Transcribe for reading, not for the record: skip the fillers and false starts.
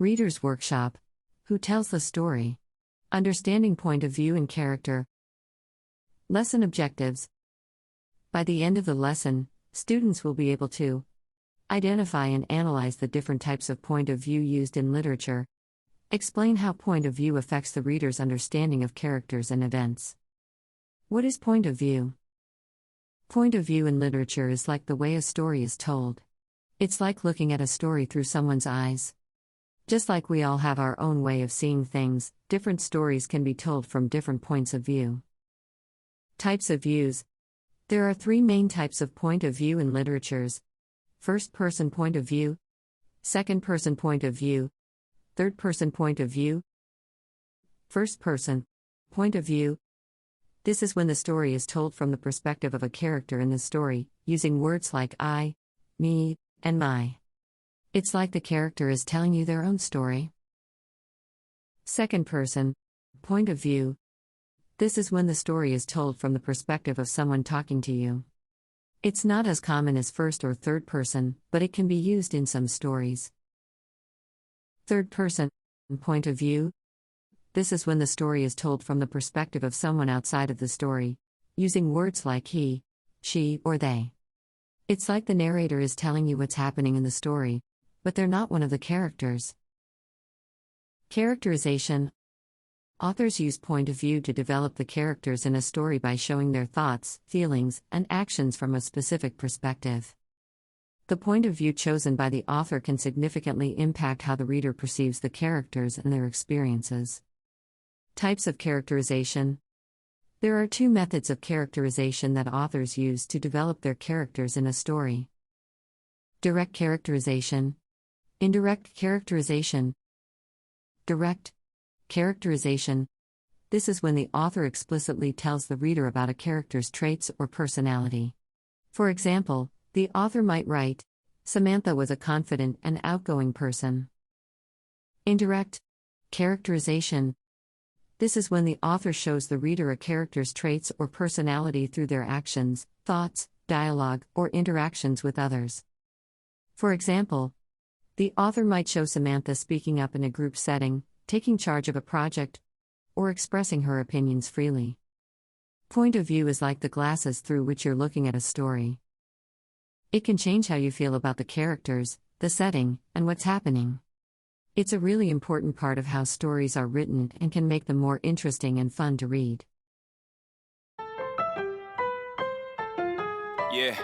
Reader's Workshop. Who tells the story? Understanding point of view and character. Lesson objectives. By the end of the lesson, students will be able to identify and analyze the different types of point of view used in literature. Explain how point of view affects the reader's understanding of characters and events. What is point of view? Point of view in literature is like the way a story is told. It's like looking at a story through someone's eyes. Just like we all have our own way of seeing things, different stories can be told from different points of view. Types of views. There are three main types of point of view in literatures: first-person point of view, second-person point of view, third-person point of view. First-person point of view. This is when the story is told from the perspective of a character in the story, using words like I, me, and my. It's like the character is telling you their own story. Second-person point of view. This is when the story is told from the perspective of someone talking to you. It's not as common as first or third person, but it can be used in some stories. Third-person point of view. This is when the story is told from the perspective of someone outside of the story, using words like he, she, or they. It's like the narrator is telling you what's happening in the story, but they're not one of the characters. Characterization. Authors use point of view to develop the characters in a story by showing their thoughts, feelings, and actions from a specific perspective. The point of view chosen by the author can significantly impact how the reader perceives the characters and their experiences. Types of characterization. There are two methods of characterization that authors use to develop their characters in a story: direct characterization, indirect characterization. Direct characterization. This is when the author explicitly tells the reader about a character's traits or personality. For example, the author might write, Samantha was a confident and outgoing person. Indirect characterization. This is when the author shows the reader a character's traits or personality through their actions, thoughts, dialogue, or interactions with others. For example, the author might show Samantha speaking up in a group setting, taking charge of a project, or expressing her opinions freely. Point of view is like the glasses through which you're looking at a story. It can change how you feel about the characters, the setting, and what's happening. It's a really important part of how stories are written and can make them more interesting and fun to read. Yeah.